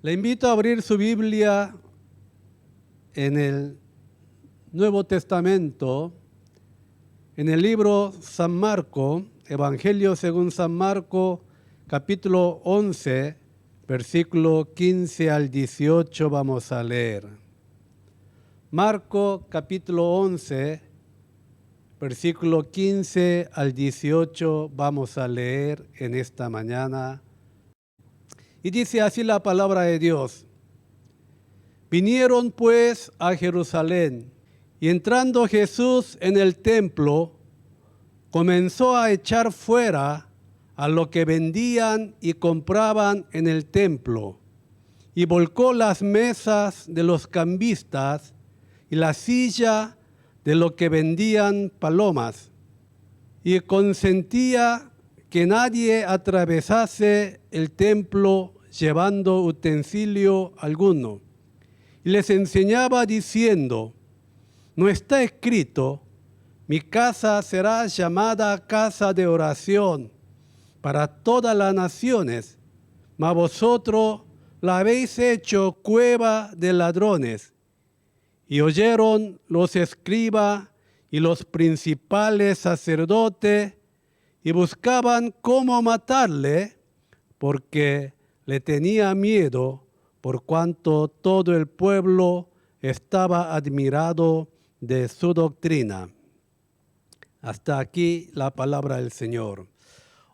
Le invito a abrir su Biblia en el Nuevo Testamento, en el libro San Marco, Evangelio según San Marco, capítulo 11, versículo 15 al 18 vamos a leer. Marco, capítulo 11, versículo 15 al 18 vamos a leer en esta mañana. Y dice así la palabra de Dios. Vinieron pues a Jerusalén, y entrando Jesús en el templo, comenzó a echar fuera a lo que vendían y compraban en el templo, y volcó las mesas de los cambistas y la silla de lo que vendían palomas, y consentía que nadie atravesase el templo llevando utensilio alguno. Y les enseñaba diciendo, ¿no está escrito, mi casa será llamada casa de oración para todas las naciones, mas vosotros la habéis hecho cueva de ladrones? Y oyeron los escribas y los principales sacerdotes y buscaban cómo matarle, porque le tenía miedo, por cuanto todo el pueblo estaba admirado de su doctrina. Hasta aquí la palabra del Señor.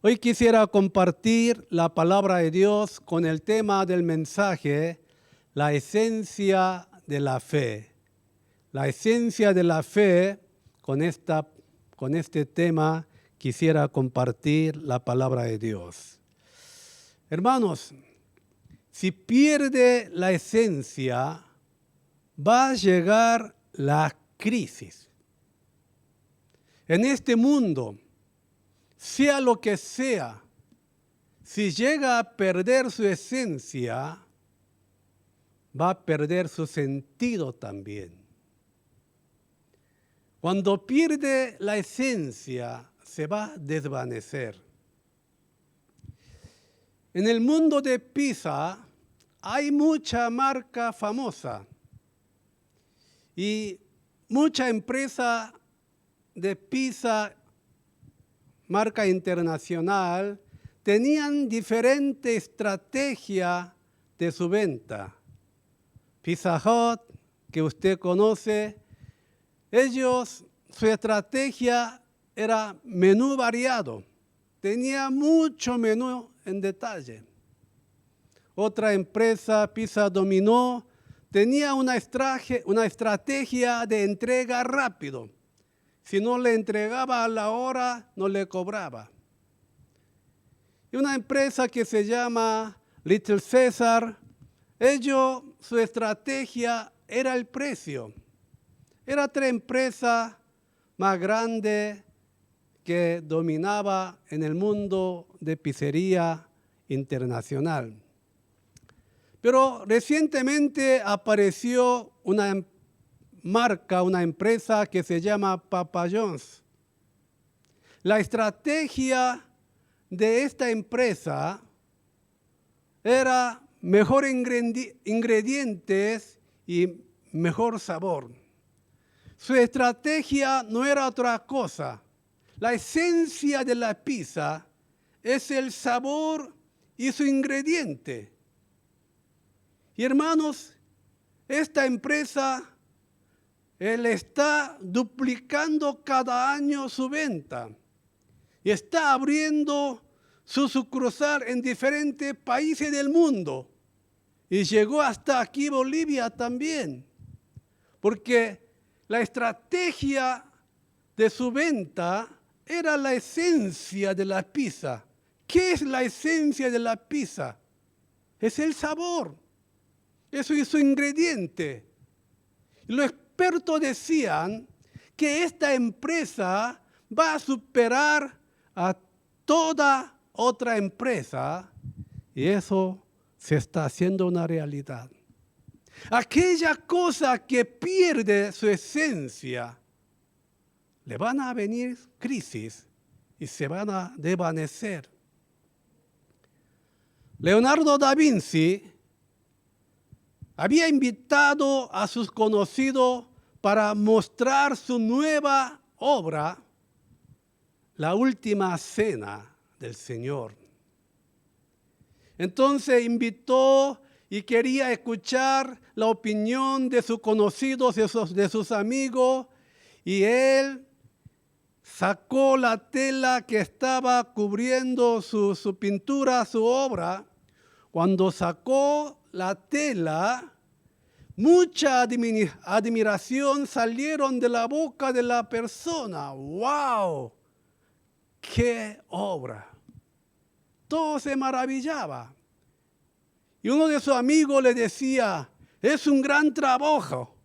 Hoy quisiera compartir la palabra de Dios con el tema del mensaje, la esencia de la fe. La esencia de la fe, con este tema quisiera compartir la palabra de Dios. Hermanos, si pierde la esencia, va a llegar la crisis. En este mundo, sea lo que sea, si llega a perder su esencia, va a perder su sentido también. Cuando pierde la esencia, se va a desvanecer. En el mundo de pizza hay mucha marca famosa y mucha empresa de pizza, marca internacional, tenían diferente estrategia de su venta. Pizza Hut, que usted conoce, su estrategia era menú variado. Tenía mucho menú en detalle. Otra empresa, Pizza Dominó, tenía una estrategia de entrega rápido. Si no le entregaba a la hora, no le cobraba. Y una empresa que se llama Little Caesar, su estrategia era el precio. Era otra empresa más grande que dominaba en el mundo de pizzería internacional. Pero recientemente apareció una empresa que se llama Papa John's. La estrategia de esta empresa era mejor ingredientes y mejor sabor. Su estrategia no era otra cosa. La esencia de la pizza es el sabor y su ingrediente. Y hermanos, esta empresa está duplicando cada año su venta y está abriendo su sucursal en diferentes países del mundo. Y llegó hasta aquí Bolivia también, porque la estrategia de su venta era la esencia de la pizza. ¿Qué es la esencia de la pizza? Es el sabor. Eso es su ingrediente. Los expertos decían que esta empresa va a superar a toda otra empresa y eso se está haciendo una realidad. Aquella cosa que pierde su esencia, le van a venir crisis y se van a desvanecer. Leonardo da Vinci había invitado a sus conocidos para mostrar su nueva obra, la última cena del Señor. Entonces invitó y quería escuchar la opinión de sus conocidos, de sus amigos, y él sacó la tela que estaba cubriendo su pintura, su obra. Cuando sacó la tela, mucha admiración salieron de la boca de la persona. ¡Wow! ¡Qué obra! Todo se maravillaba. Y uno de sus amigos le decía, es un gran trabajo.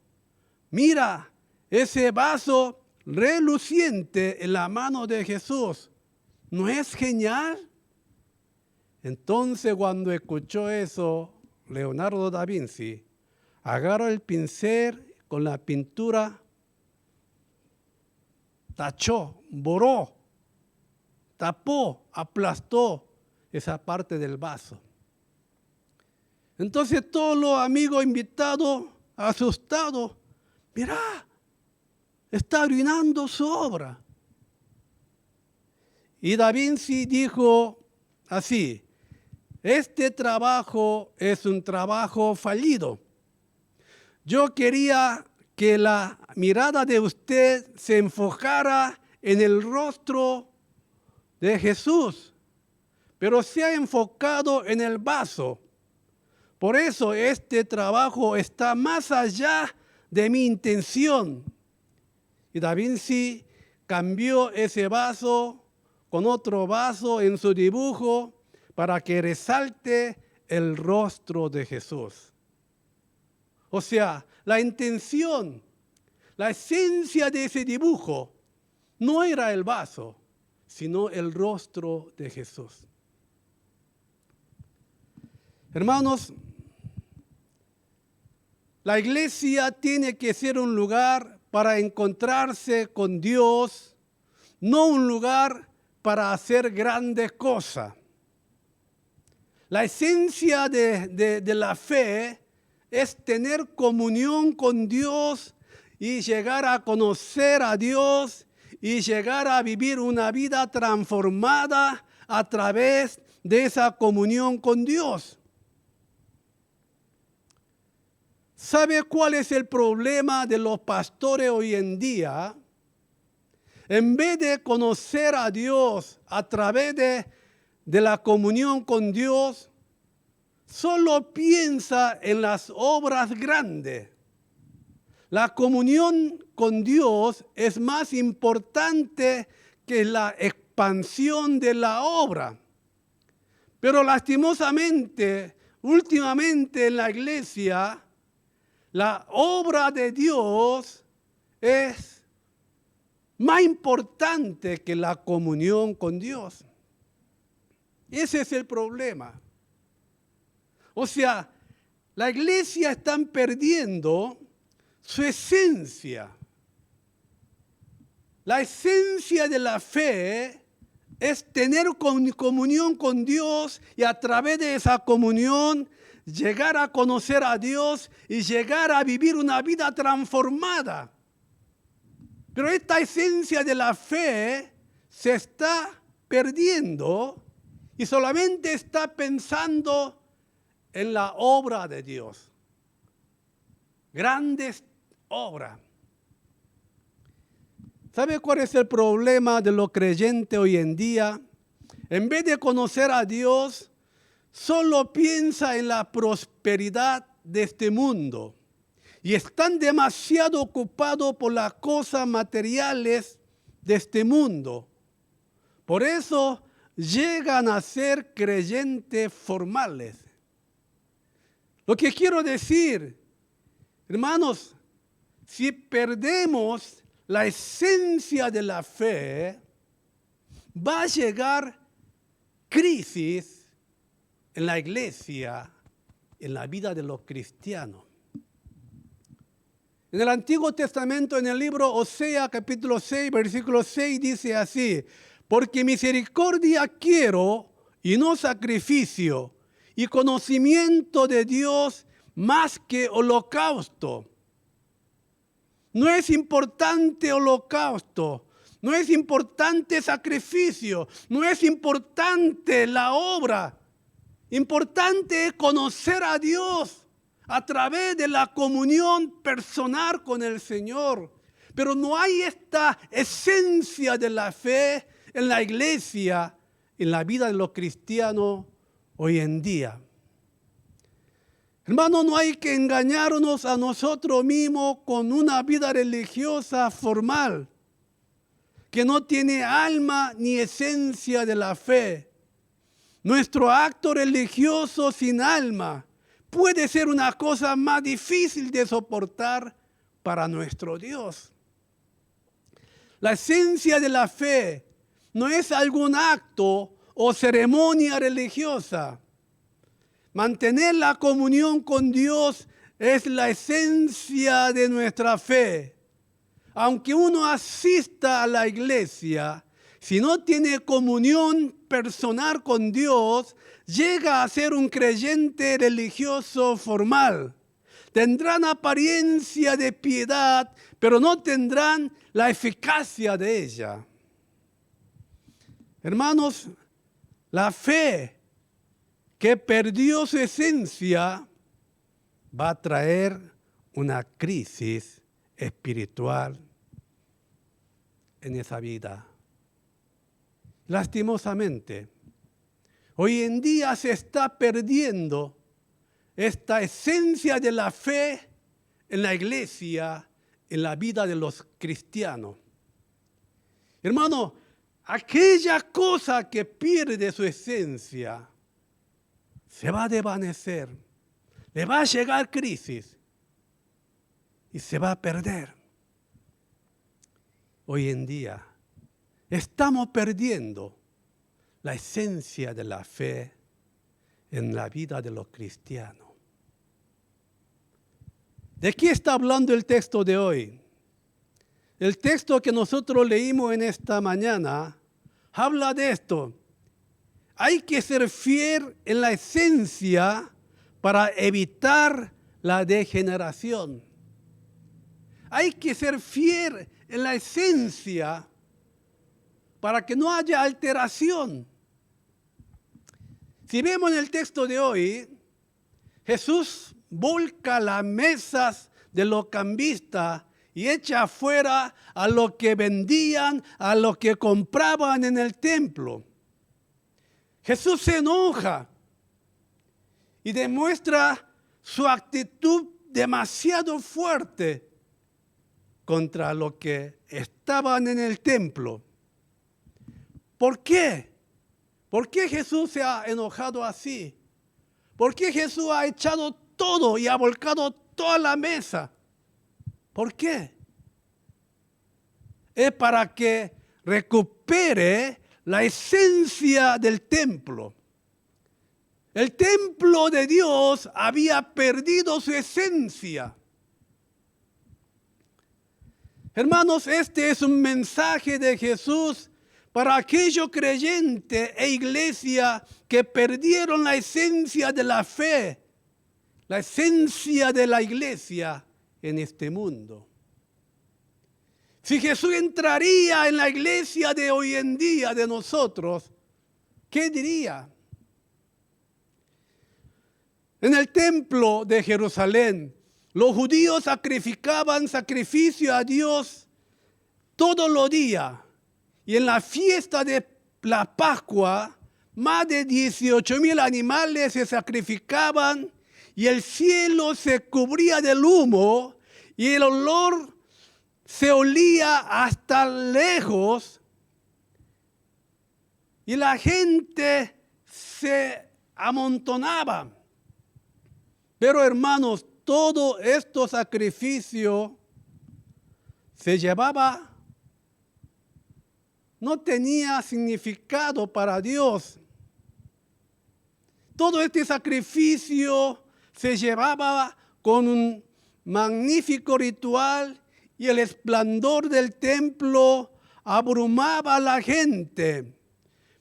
Mira, ese vaso reluciente en la mano de Jesús. ¿No es genial? Entonces, cuando escuchó eso, Leonardo da Vinci agarró el pincel con la pintura, tachó, borró, tapó, aplastó esa parte del vaso. Entonces todos los amigos invitados, asustados, mirá, está arruinando su obra. Y Da Vinci dijo así, este trabajo es un trabajo fallido. Yo quería que la mirada de usted se enfocara en el rostro de Jesús, pero se ha enfocado en el vaso. Por eso este trabajo está más allá de mi intención. Y Da Vinci cambió ese vaso con otro vaso en su dibujo para que resalte el rostro de Jesús. O sea, la intención, la esencia de ese dibujo no era el vaso, sino el rostro de Jesús. Hermanos, la iglesia tiene que ser un lugar para encontrarse con Dios, no un lugar para hacer grandes cosas. La esencia de la fe es tener comunión con Dios y llegar a conocer a Dios y llegar a vivir una vida transformada a través de esa comunión con Dios. ¿Sabe cuál es el problema de los pastores hoy en día? En vez de conocer a Dios a través de la comunión con Dios, solo piensa en las obras grandes. La comunión con Dios es más importante que la expansión de la obra. Pero lastimosamente, últimamente en la iglesia, la obra de Dios es más importante que la comunión con Dios. Ese es el problema. O sea, la iglesia está perdiendo su esencia. La esencia de la fe es tener comunión con Dios y a través de esa comunión llegar a conocer a Dios y llegar a vivir una vida transformada. Pero esta esencia de la fe se está perdiendo y solamente está pensando en la obra de Dios. Grandes obras. ¿Sabe cuál es el problema de los creyentes hoy en día? En vez de conocer a Dios, solo piensa en la prosperidad de este mundo. Y están demasiado ocupados por las cosas materiales de este mundo. Por eso llegan a ser creyentes formales. Lo que quiero decir, hermanos, si perdemos la esencia de la fe, va a llegar crisis en la iglesia, en la vida de los cristianos. En el Antiguo Testamento, en el libro Osea, capítulo 6, versículo 6, dice así: porque misericordia quiero y no sacrificio, y conocimiento de Dios más que holocausto. No es importante holocausto, no es importante sacrificio, no es importante la obra. Importante es conocer a Dios a través de la comunión personal con el Señor. Pero no hay esta esencia de la fe en la iglesia, en la vida de los cristianos hoy en día. Hermanos, no hay que engañarnos a nosotros mismos con una vida religiosa formal que no tiene alma ni esencia de la fe. Nuestro acto religioso sin alma puede ser una cosa más difícil de soportar para nuestro Dios. La esencia de la fe no es algún acto o ceremonia religiosa. Mantener la comunión con Dios es la esencia de nuestra fe. Aunque uno asista a la iglesia, si no tiene comunión personal con Dios, llega a ser un creyente religioso formal. Tendrán apariencia de piedad, pero no tendrán la eficacia de ella. Hermanos, la fe que perdió su esencia va a traer una crisis espiritual en esa vida. Lastimosamente, hoy en día se está perdiendo esta esencia de la fe en la iglesia, en la vida de los cristianos. Hermano, aquella cosa que pierde su esencia se va a desvanecer, le va a llegar crisis y se va a perder. Hoy en día estamos perdiendo la esencia de la fe en la vida de los cristianos. ¿De qué está hablando el texto de hoy? El texto que nosotros leímos en esta mañana habla de esto. Hay que ser fiel en la esencia para evitar la degeneración. Hay que ser fiel en la esencia para que no haya alteración. Si vemos en el texto de hoy, Jesús volca las mesas de los cambistas y echa afuera a los que vendían, a los que compraban en el templo. Jesús se enoja y demuestra su actitud demasiado fuerte contra los que estaban en el templo. ¿Por qué? ¿Por qué Jesús se ha enojado así? ¿Por qué Jesús ha echado todo y ha volcado toda la mesa? ¿Por qué? Es para que recupere la esencia del templo. El templo de Dios había perdido su esencia. Hermanos, este es un mensaje de Jesús para aquellos creyentes e iglesia que perdieron la esencia de la fe, la esencia de la iglesia en este mundo. Si Jesús entraría en la iglesia de hoy en día de nosotros, ¿qué diría? En el templo de Jerusalén, los judíos sacrificaban sacrificio a Dios todos los días. Y en la fiesta de la Pascua, más de 18,000 animales se sacrificaban y el cielo se cubría del humo y el olor se olía hasta lejos y la gente se amontonaba. Pero hermanos, todo estos sacrificios se llevaba, no tenía significado para Dios. Todo este sacrificio se llevaba con un magnífico ritual y el esplendor del templo abrumaba a la gente.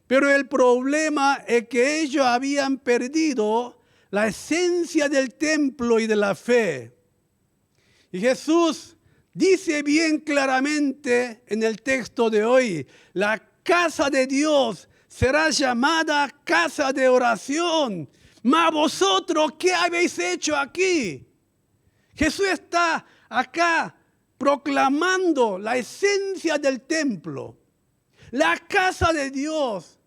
Pero el problema es que ellos habían perdido la esencia del templo y de la fe. Y Jesús dice bien claramente en el texto de hoy, la casa de Dios será llamada casa de oración. Mas vosotros, ¿qué habéis hecho aquí? Jesús está acá proclamando la esencia del templo. La casa de Dios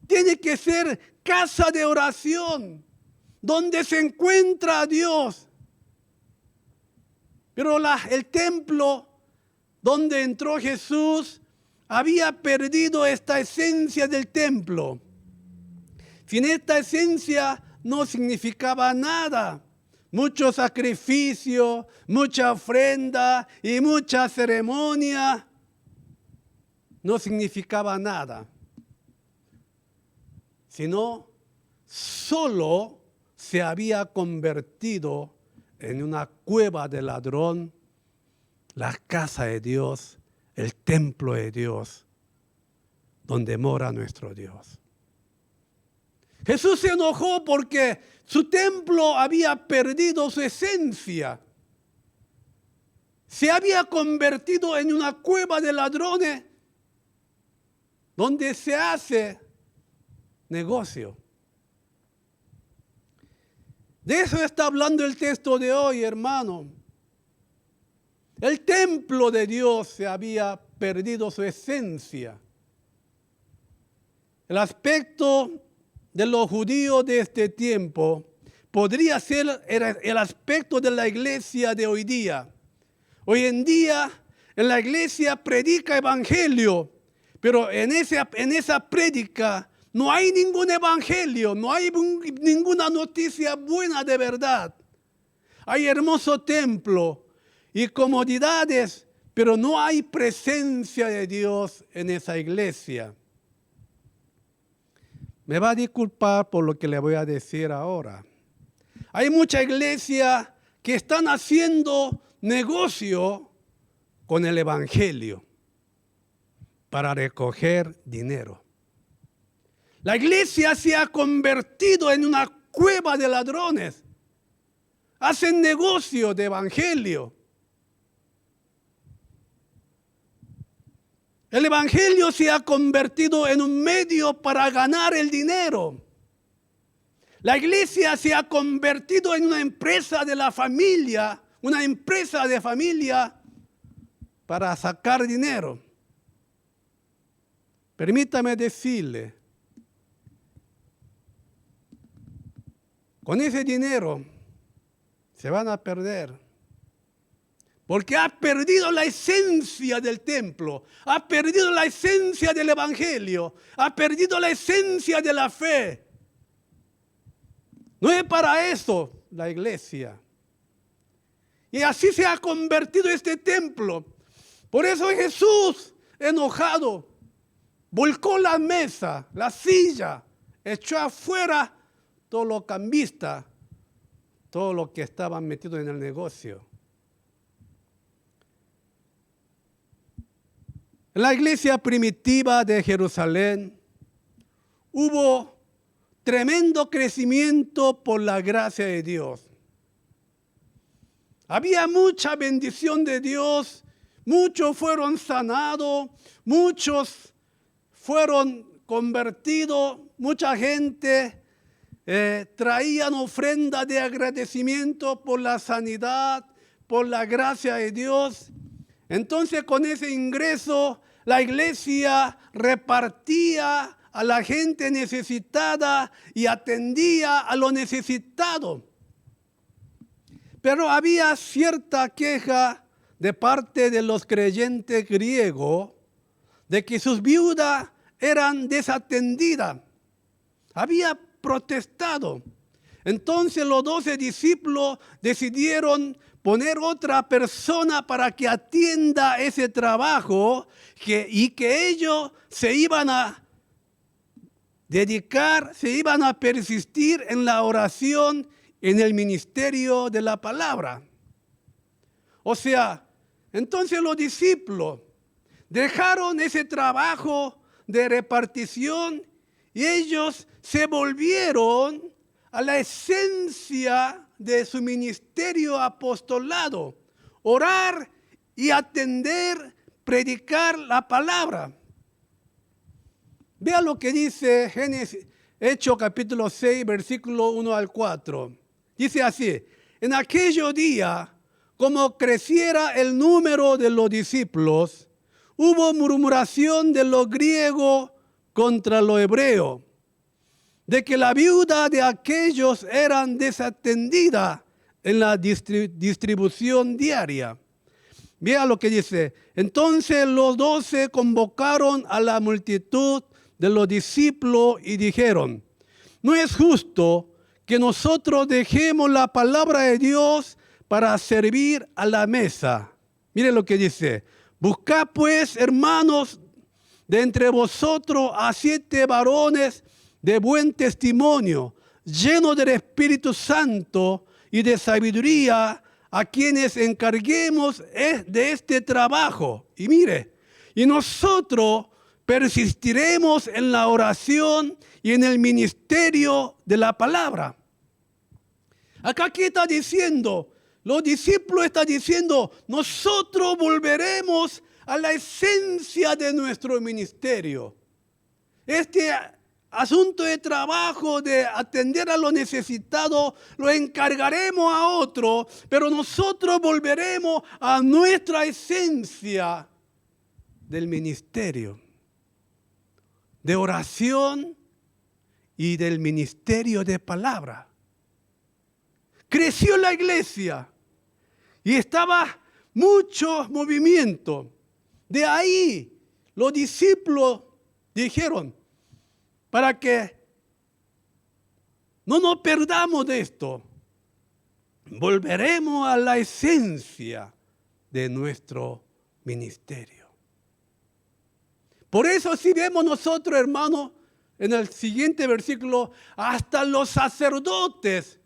tiene que ser casa de oración, donde se encuentra Dios. Pero el templo donde entró Jesús había perdido esta esencia del templo. Sin esta esencia no significaba nada. Mucho sacrificio, mucha ofrenda y mucha ceremonia no significaba nada. Sino solo se había convertido en una cueva de ladrón, la casa de Dios, el templo de Dios, donde mora nuestro Dios. Jesús se enojó porque su templo había perdido su esencia. Se había convertido en una cueva de ladrones donde se hace negocio. De eso está hablando el texto de hoy, hermano. El templo de Dios se había perdido su esencia. El aspecto de los judíos de este tiempo podría ser el aspecto de la iglesia de hoy día. Hoy en día, en la iglesia predica evangelio, pero en esa prédica no hay ningún evangelio, no hay ninguna noticia buena de verdad. Hay hermoso templo y comodidades, pero no hay presencia de Dios en esa iglesia. Me va a disculpar por lo que le voy a decir ahora. Hay mucha iglesia que están haciendo negocio con el evangelio para recoger dinero. La iglesia se ha convertido en una cueva de ladrones. Hacen negocio de evangelio. El evangelio se ha convertido en un medio para ganar el dinero. La iglesia se ha convertido en una empresa de la familia, una empresa de familia para sacar dinero. Permítame decirle, con ese dinero se van a perder. Porque ha perdido la esencia del templo, ha perdido la esencia del evangelio, ha perdido la esencia de la fe. No es para eso la iglesia. Y así se ha convertido este templo. Por eso Jesús, enojado, volcó la mesa, la silla, echó afuera todos los cambistas, todos los que estaban metidos en el negocio. En la iglesia primitiva de Jerusalén hubo tremendo crecimiento por la gracia de Dios. Había mucha bendición de Dios, muchos fueron sanados, muchos fueron convertidos, mucha gente traían ofrenda de agradecimiento por la sanidad, por la gracia de Dios. Entonces con ese ingreso la iglesia repartía a la gente necesitada y atendía a lo necesitado. Pero había cierta queja de parte de los creyentes griegos de que sus viudas eran desatendidas. Había protestado. Entonces los 12 discípulos decidieron poner otra persona para que atienda ese trabajo y que ellos se iban a dedicar, se iban a persistir en la oración, en el ministerio de la palabra. O sea, entonces los discípulos dejaron ese trabajo de repartición y ellos se volvieron a la esencia de su ministerio apostolado: orar y atender, predicar la palabra. Vea lo que dice Génesis, Hechos capítulo 6, versículo 1 al 4. Dice así: en aquellos días, como creciera el número de los discípulos, hubo murmuración de los griegos contra los hebreos, de que la viuda de aquellos eran desatendidas en la distribución diaria. Vea lo que dice: entonces los 12 convocaron a la multitud de los discípulos y dijeron: no es justo que nosotros dejemos la palabra de Dios para servir a la mesa. Mire lo que dice: buscad pues, hermanos, de entre vosotros a 7 varones de buen testimonio, llenos del Espíritu Santo y de sabiduría, a quienes encarguemos de este trabajo. Y mire, y nosotros persistiremos en la oración y en el ministerio de la palabra. Acá, ¿qué está diciendo? Los discípulos están diciendo: nosotros volveremos a la esencia de nuestro ministerio. Este asunto de trabajo, de atender a los necesitados, lo encargaremos a otro, pero nosotros volveremos a nuestra esencia del ministerio, de oración y del ministerio de palabra. Creció la iglesia y estaba mucho movimiento. De ahí los discípulos dijeron: para que no nos perdamos de esto, volveremos a la esencia de nuestro ministerio. Por eso, si vemos nosotros, hermanos, en el siguiente versículo, hasta los sacerdotes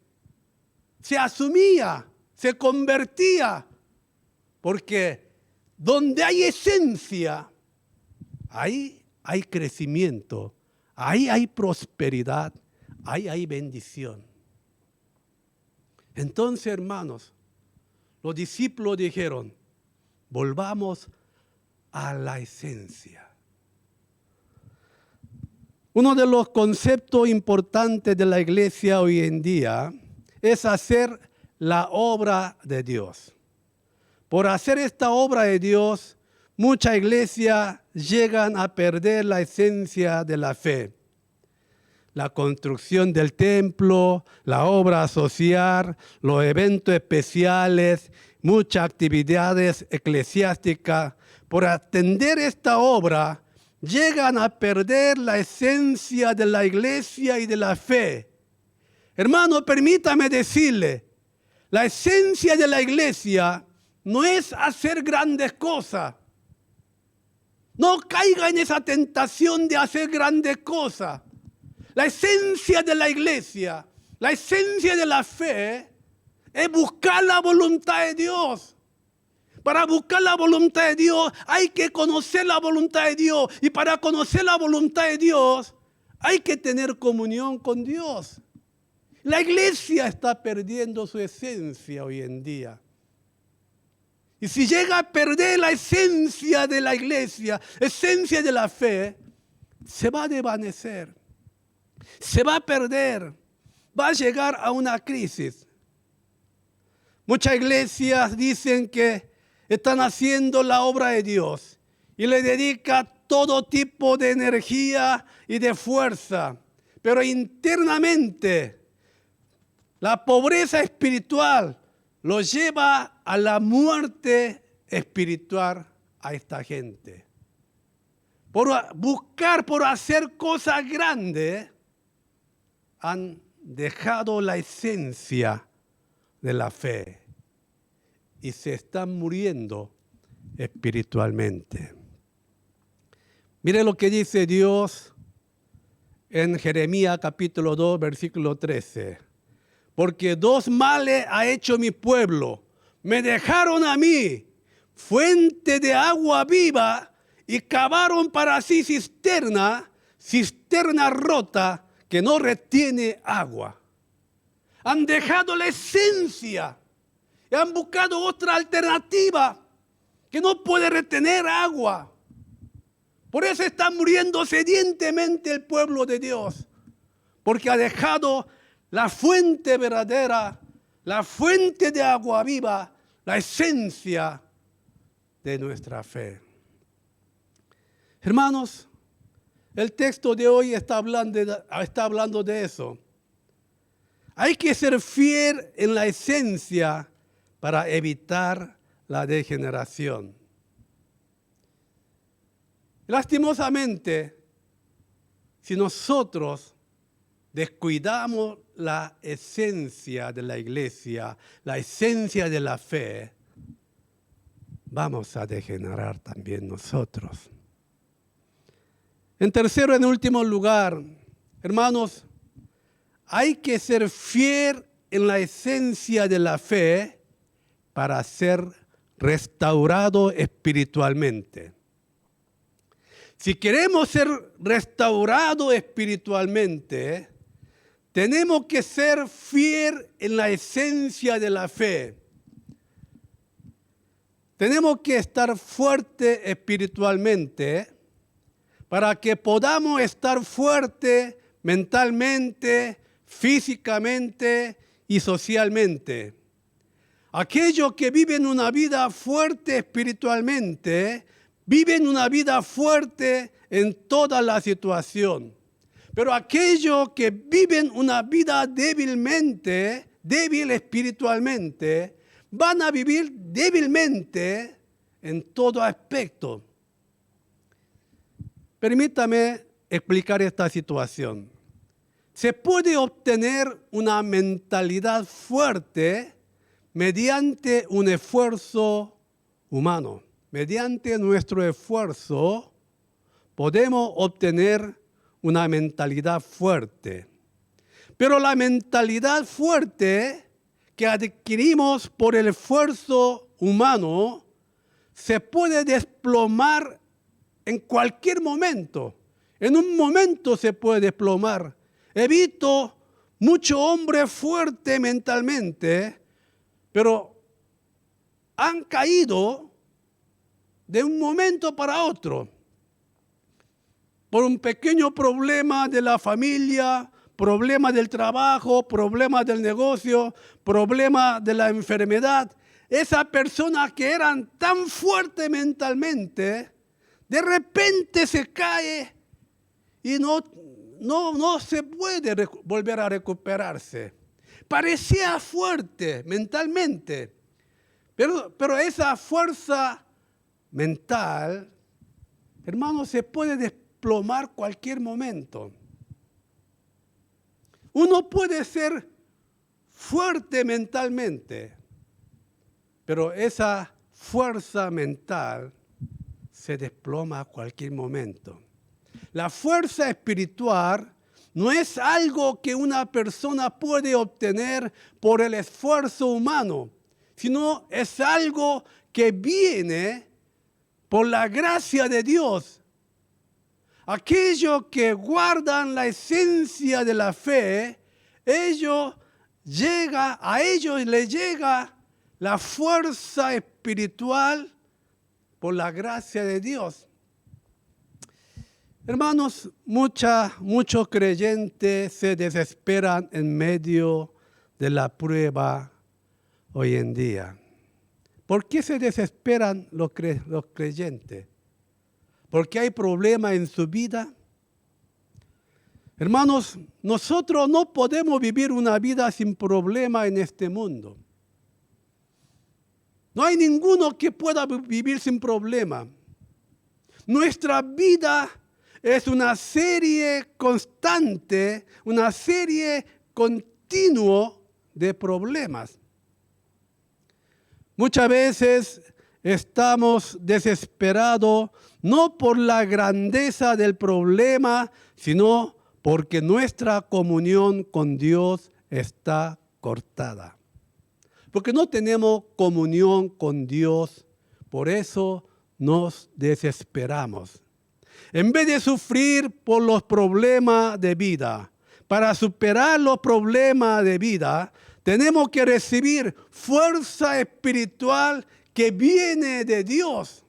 se asumía, se convertía, porque donde hay esencia, ahí hay crecimiento, ahí hay prosperidad, ahí hay bendición. Entonces, hermanos, los discípulos dijeron: volvamos a la esencia. Uno de los conceptos importantes de la iglesia hoy en día es hacer la obra de Dios. Por hacer esta obra de Dios, muchas iglesias llegan a perder la esencia de la fe. La construcción del templo, la obra social, los eventos especiales, muchas actividades eclesiásticas. Por atender esta obra, llegan a perder la esencia de la iglesia y de la fe. Hermano, permítame decirle, la esencia de la iglesia no es hacer grandes cosas. No caiga en esa tentación de hacer grandes cosas. La esencia de la iglesia, la esencia de la fe, es buscar la voluntad de Dios. Para buscar la voluntad de Dios hay que conocer la voluntad de Dios. Y para conocer la voluntad de Dios hay que tener comunión con Dios. La iglesia está perdiendo su esencia hoy en día. Y si llega a perder la esencia de la iglesia, esencia de la fe, se va a desvanecer, se va a perder, va a llegar a una crisis. Muchas iglesias dicen que están haciendo la obra de Dios y le dedican todo tipo de energía y de fuerza, pero internamente la pobreza espiritual los lleva a la muerte espiritual a esta gente. Por buscar, por hacer cosas grandes, han dejado la esencia de la fe y se están muriendo espiritualmente. Mire lo que dice Dios en Jeremías capítulo 2, versículo 13. Porque 2 males ha hecho mi pueblo. Me dejaron a mí, fuente de agua viva, y cavaron para sí cisterna rota que no retiene agua. Han dejado la esencia y han buscado otra alternativa que no puede retener agua. Por eso está muriendo sedientemente el pueblo de Dios, porque ha dejado la fuente verdadera, la fuente de agua viva, la esencia de nuestra fe. Hermanos, el texto de hoy está hablando de eso. Hay que ser fiel en la esencia para evitar la degeneración. Lastimosamente, si nosotros descuidamos la esencia de la iglesia, la esencia de la fe, vamos a degenerar también nosotros. En tercero, en último lugar, hermanos, hay que ser fiel en la esencia de la fe para ser restaurado espiritualmente. Si queremos ser restaurados espiritualmente, tenemos que ser fiel en la esencia de la fe. Tenemos que estar fuertes espiritualmente para que podamos estar fuertes mentalmente, físicamente y socialmente. Aquellos que viven una vida fuerte espiritualmente, viven una vida fuerte en toda la situación. Pero aquellos que viven una vida débil espiritualmente, van a vivir débilmente en todo aspecto. Permítame explicar esta situación. Se puede obtener una mentalidad fuerte mediante un esfuerzo humano. Mediante nuestro esfuerzo podemos obtener una mentalidad fuerte. Pero la mentalidad fuerte que adquirimos por el esfuerzo humano se puede desplomar en cualquier momento. En un momento se puede desplomar. He visto muchos hombres fuertes mentalmente, pero han caído de un momento para otro. Por un pequeño problema de la familia, problema del trabajo, problema del negocio, problema de la enfermedad. Esas personas que eran tan fuertes mentalmente, de repente se cae y no se puede volver a recuperarse. Parecía fuerte mentalmente, pero esa fuerza mental, hermano, se puede desplomar cualquier momento. Uno puede ser fuerte mentalmente, pero esa fuerza mental se desploma a cualquier momento. La fuerza espiritual no es algo que una persona puede obtener por el esfuerzo humano, sino es algo que viene por la gracia de Dios. Aquellos que guardan la esencia de la fe, a ellos les llega la fuerza espiritual por la gracia de Dios. Hermanos, muchos creyentes se desesperan en medio de la prueba hoy en día. ¿Por qué se desesperan los creyentes? ¿Porque hay problemas en su vida? Hermanos, nosotros no podemos vivir una vida sin problemas en este mundo. No hay ninguno que pueda vivir sin problema. Nuestra vida es una serie constante, una serie continua de problemas. Muchas veces estamos desesperados no por la grandeza del problema, sino porque nuestra comunión con Dios está cortada. Porque no tenemos comunión con Dios, por eso nos desesperamos. En vez de sufrir por los problemas de vida, para superar los problemas de vida, tenemos que recibir fuerza espiritual que viene de Dios.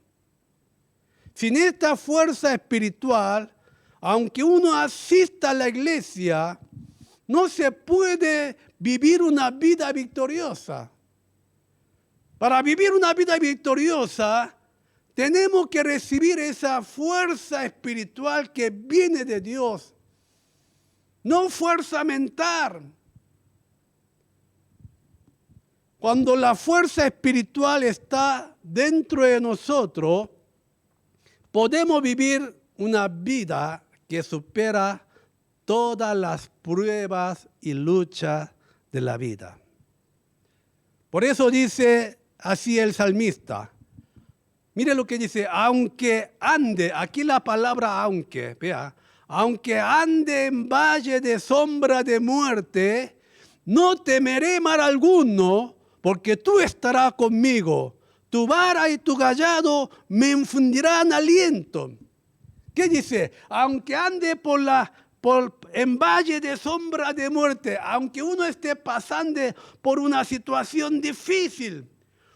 Sin esta fuerza espiritual, aunque uno asista a la iglesia, no se puede vivir una vida victoriosa. Para vivir una vida victoriosa, tenemos que recibir esa fuerza espiritual que viene de Dios. No fuerza mental. Cuando la fuerza espiritual está dentro de nosotros, podemos vivir una vida que supera todas las pruebas y luchas de la vida. Por eso dice así el salmista. Mire lo que dice, aunque ande, aquí la palabra aunque, vea, aunque ande en valle de sombra de muerte, no temeré mal alguno, porque tú estarás conmigo. Tu vara y tu cayado me infundirán aliento. ¿Qué dice? Aunque ande en valle de sombra de muerte, aunque uno esté pasando por una situación difícil,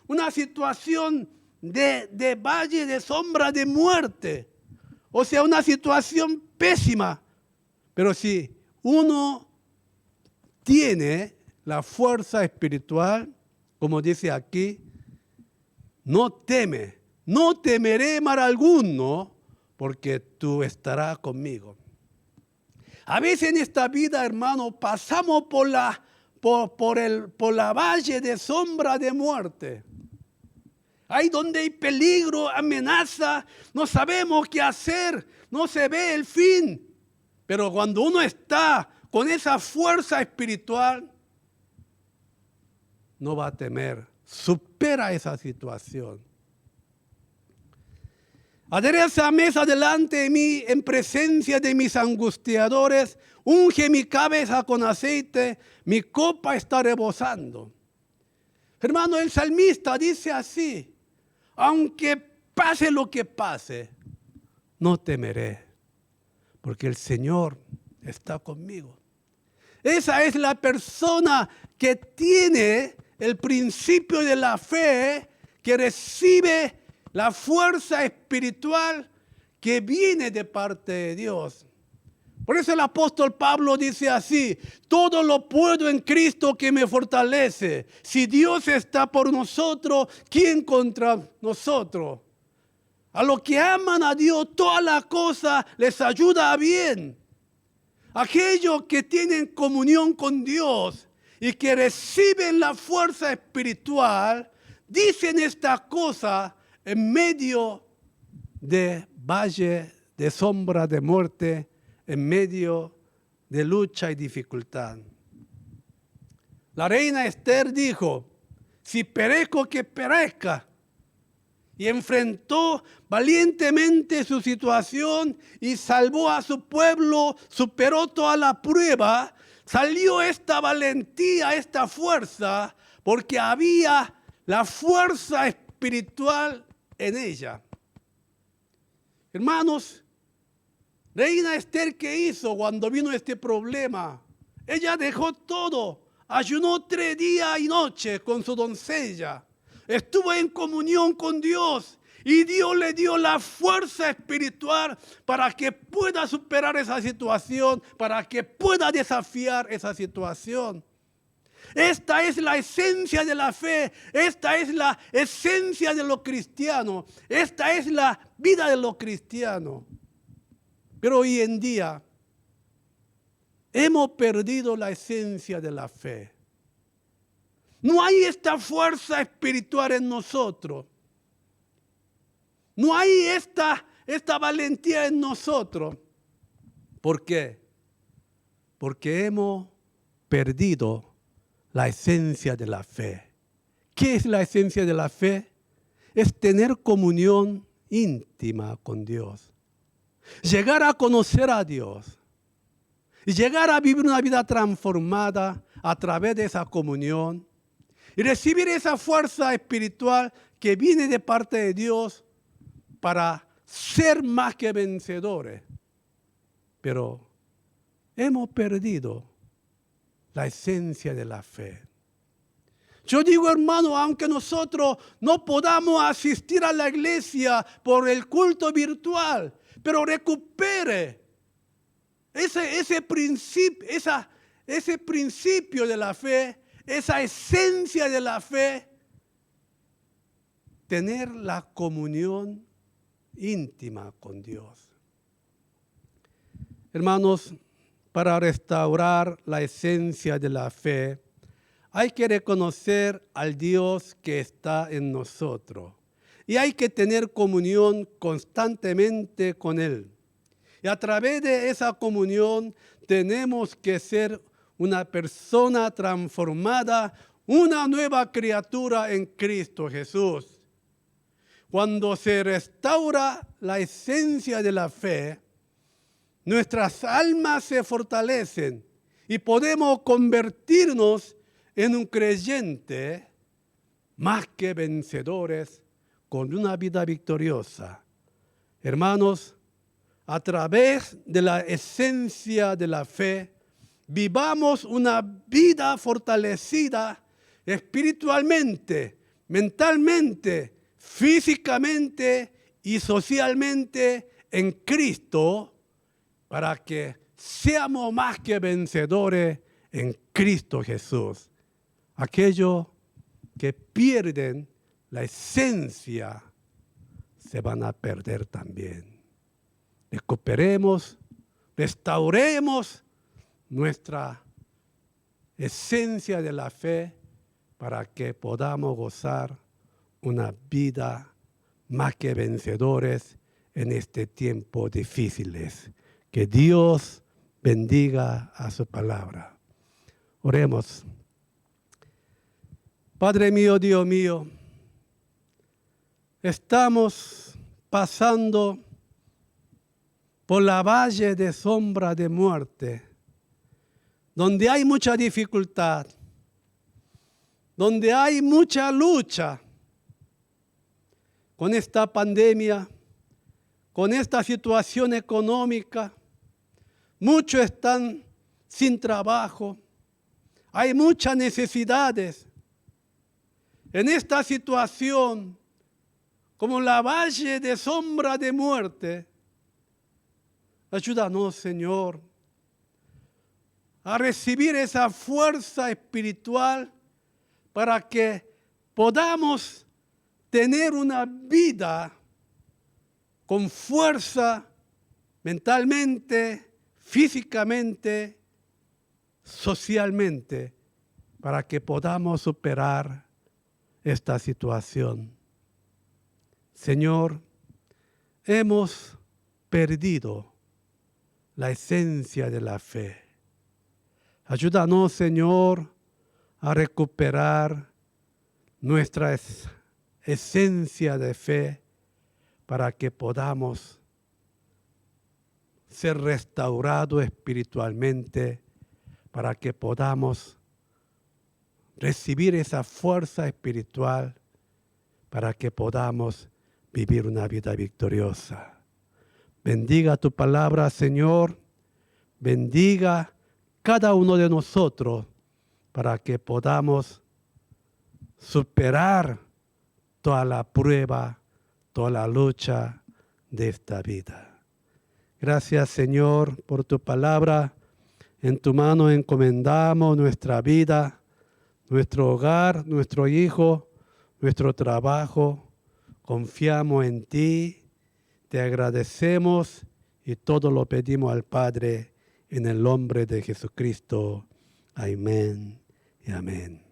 una situación de valle de sombra de muerte, o sea, una situación pésima, pero si uno tiene la fuerza espiritual, como dice aquí, no temeré mal alguno, porque tú estarás conmigo. A veces en esta vida, hermano, pasamos por la valle de sombra de muerte. Ahí donde hay peligro, amenaza, no sabemos qué hacer, no se ve el fin. Pero cuando uno está con esa fuerza espiritual, no va a temer, supera esa situación. Adereza mesa delante de mí en presencia de mis angustiadores, unge mi cabeza con aceite, mi copa está rebosando. Hermano, el salmista dice así, aunque pase lo que pase, no temeré, porque el Señor está conmigo. Esa es la persona que tiene el principio de la fe, que recibe la fuerza espiritual que viene de parte de Dios. Por eso el apóstol Pablo dice así, todo lo puedo en Cristo que me fortalece. Si Dios está por nosotros, ¿quién contra nosotros? A los que aman a Dios, todas las cosas les ayuda a bien. Aquellos que tienen comunión con Dios y que reciben la fuerza espiritual, dicen esta cosa en medio de valle de sombra de muerte, en medio de lucha y dificultad. La reina Esther dijo, si perezco que perezca, y enfrentó valientemente su situación y salvó a su pueblo, superó toda la prueba, salió esta valentía, esta fuerza, porque había la fuerza espiritual en ella. Hermanos, reina Esther, ¿qué hizo cuando vino este problema? Ella dejó todo, ayunó 3 días y noches con su doncella. Estuvo en comunión con Dios y Dios le dio la fuerza espiritual para que pueda superar esa situación, para que pueda desafiar esa situación. Esta es la esencia de la fe, esta es la esencia de los cristianos, esta es la vida de los cristianos. Pero hoy en día hemos perdido la esencia de la fe. No hay esta fuerza espiritual en nosotros. No hay esta valentía en nosotros. ¿Por qué? Porque hemos perdido la esencia de la fe. ¿Qué es la esencia de la fe? Es tener comunión íntima con Dios. Llegar a conocer a Dios. Y llegar a vivir una vida transformada a través de esa comunión. Y recibir esa fuerza espiritual que viene de parte de Dios para ser más que vencedores. Pero hemos perdido la esencia de la fe. Yo digo, hermano, aunque nosotros no podamos asistir a la iglesia por el culto virtual, pero recupere ese principio de la fe, esa esencia de la fe, tener la comunión íntima con Dios. Hermanos, para restaurar la esencia de la fe, hay que reconocer al Dios que está en nosotros y hay que tener comunión constantemente con Él. Y a través de esa comunión tenemos que ser una persona transformada, una nueva criatura en Cristo Jesús. Cuando se restaura la esencia de la fe, nuestras almas se fortalecen y podemos convertirnos en un creyente más que vencedores con una vida victoriosa. Hermanos, a través de la esencia de la fe, vivamos una vida fortalecida espiritualmente, mentalmente, físicamente y socialmente en Cristo, para que seamos más que vencedores en Cristo Jesús. Aquellos que pierden la esencia se van a perder también. Recuperemos, restauremos nuestra esencia de la fe para que podamos gozar una vida más que vencedores en este tiempo difíciles. Que Dios bendiga a su palabra. Oremos. Padre mío, Dios mío, estamos pasando por la valle de sombra de muerte, donde hay mucha dificultad, donde hay mucha lucha con esta pandemia, con esta situación económica. Muchos están sin trabajo, hay muchas necesidades. En esta situación, como la valle de sombra de muerte, ayúdanos, Señor, a recibir esa fuerza espiritual para que podamos tener una vida con fuerza mentalmente, físicamente, socialmente, para que podamos superar esta situación. Señor, hemos perdido la esencia de la fe. Ayúdanos, Señor, a recuperar nuestra esencia de fe para que podamos ser restaurados espiritualmente, para que podamos recibir esa fuerza espiritual, para que podamos vivir una vida victoriosa. Bendiga tu palabra, Señor. Bendiga cada uno de nosotros para que podamos superar toda la prueba, toda la lucha de esta vida. Gracias, Señor, por tu palabra. En tu mano encomendamos nuestra vida, nuestro hogar, nuestro hijo, nuestro trabajo. Confiamos en ti, te agradecemos y todo lo pedimos al Padre en el nombre de Jesucristo. Amén y amén.